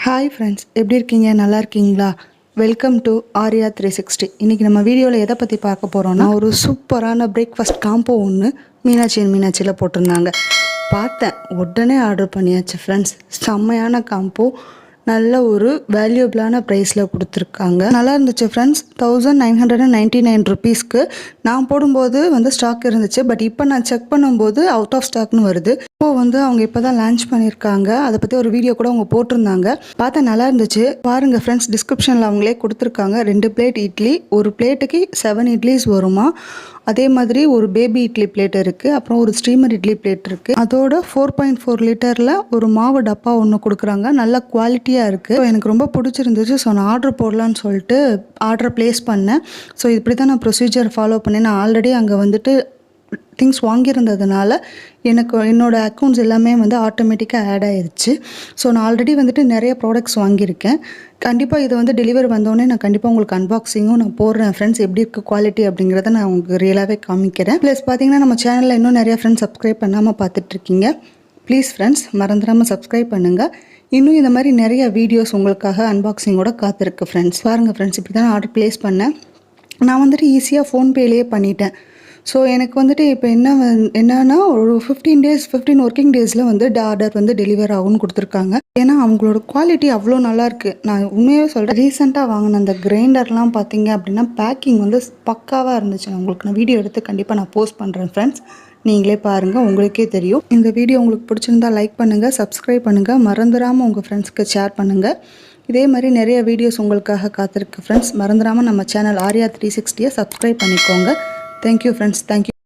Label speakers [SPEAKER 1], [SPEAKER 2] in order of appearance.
[SPEAKER 1] Hi friends, எப்படி இருக்கீங்க? நல்லா இருக்கீங்களா? Welcome to Aariya 360. இன்னைக்கு நம்ம வீடியோவில் எதை பற்றி பார்க்க போகிறோம்னா ஒரு சூப்பரான பிரேக்ஃபாஸ்ட் காம்போ ஒன்று மீனாட்சி அண்ட் மீனாட்சியில் போட்டிருந்தாங்க. பார்த்தேன், உடனே ஆர்டர் பண்ணியாச்சு ஃப்ரெண்ட்ஸ். செம்மையான காம்போ, நல்ல ஒரு வேல்யூபிளான ப்ரைஸில் கொடுத்துருக்காங்க. நல்லா இருந்துச்சு ஃப்ரெண்ட்ஸ். 1999 ருபீஸ்க்கு நான் போடும்போது ஸ்டாக் இருந்துச்சு. பட் இப்போ நான் செக் பண்ணும்போது அவுட் ஆஃப் ஸ்டாக்னு வருது. இப்போ அவங்க இப்போ தான் லான்ச் பண்ணியிருக்காங்க. அதை பற்றி ஒரு வீடியோ கூட அவங்க போட்டிருந்தாங்க. பார்த்தா நல்லா இருந்துச்சு. பாருங்கள் ஃப்ரெண்ட்ஸ், டிஸ்கிரிப்ஷனில் அவங்களே கொடுத்துருக்காங்க. 2 பிளேட் இட்லி, ஒரு பிளேட்டுக்கு 7 இட்லிஸ் வருமா. அதே மாதிரி ஒரு பேபி இட்லி பிளேட் இருக்குது, அப்புறம் ஒரு ஸ்டீமர் இட்லி பிளேட் இருக்குது. அதோட 4.4 லிட்டரில் ஒரு மாவு டப்பா ஒன்று கொடுக்குறாங்க. நல்ல குவாலிட்டியாக இருக்குது. எனக்கு ரொம்ப பிடிச்சிருந்துச்சு. ஸோ நான் ஆர்டர் போடலான்னு சொல்லிட்டு ஆர்டர் ப்ளேஸ் பண்ணேன். ஸோ இப்படி தான் நான் ப்ரொசீஜர் ஃபாலோ பண்ணேன். நான் ஆல்ரெடி அங்கே திங்ஸ் வாங்கியிருந்ததுனால என்னோடய அக்கௌண்ட்ஸ் எல்லாமே ஆட்டோமேட்டிக்காக ஆட் ஆயிடுச்சு. ஸோ நான் ஆல்ரெடி நிறைய ப்ராடக்ட்ஸ் வாங்கியிருக்கேன். கண்டிப்பாக இது டெலிவரி வந்தோடனே நான் கண்டிப்பாக உங்களுக்கு அன்பாக்சிங்கும் நான் போடுறேன் ஃப்ரெண்ட்ஸ். எப்படி இருக்குது குவாலிட்டி அப்படிங்கிறத நான் உங்களுக்கு ரியலாகவே காமிக்கிறேன். ப்ளஸ் பார்த்தீங்கன்னா நம்ம சேனலில் இன்னும் நிறைய ஃப்ரெண்ட்ஸ் சப்ஸ்கிரைப் பண்ணாமல் பார்த்துட்ருக்கீங்க. ப்ளீஸ் ஃப்ரெண்ட்ஸ், மறந்துடாமல் சப்ஸ்கிரைப் பண்ணுங்கள். இன்னும் இந்த மாதிரி நிறைய வீடியோஸ் உங்களுக்காக அன்பாக்சிங்கோட காத்திருக்கு ஃப்ரெண்ட்ஸ். பாருங்கள் ஃப்ரெண்ட்ஸ், இப்படி தான் ஆர்டர் ப்ளேஸ் பண்ணேன். நான் ஈஸியாக ஃபோன்பேலேயே பண்ணிட்டேன். ஸோ எனக்கு இப்போ என்னன்னா ஒரு 15 ஒர்க்கிங் டேஸில் ஆர்டர் டெலிவர் ஆகும்னு கொடுத்துருக்காங்க. ஏன்னா அவங்களோட குவாலிட்டி அவ்வளோ நல்லாயிருக்கு. நான் உண்மையாகவே சொல்கிறேன். ரீசெண்டாக வாங்கின அந்த கிரைண்டர்லாம் பார்த்தீங்க அப்படின்னா பேக்கிங் பக்காவாக இருந்துச்சு. நான் வீடியோ எடுத்து கண்டிப்பாக நான் போஸ்ட் பண்ணுறேன் ஃப்ரெண்ட்ஸ். நீங்களே பாருங்கள், உங்களுக்கே தெரியும். இந்த வீடியோ உங்களுக்கு பிடிச்சிருந்தா லைக் பண்ணுங்கள், சப்ஸ்கிரைப் பண்ணுங்கள், மறந்துடாமல் உங்கள் ஃப்ரெண்ட்ஸ்க்கு ஷேர் பண்ணுங்கள். இதே மாதிரி நிறைய வீடியோஸ் உங்களுக்காக காத்திருக்கு ஃப்ரெண்ட்ஸ். மறந்துடாமல் நம்ம சேனல் ஆரியா 360 சப்ஸ்கிரைப் பண்ணிக்கோங்க. Thank you friends. Thank you.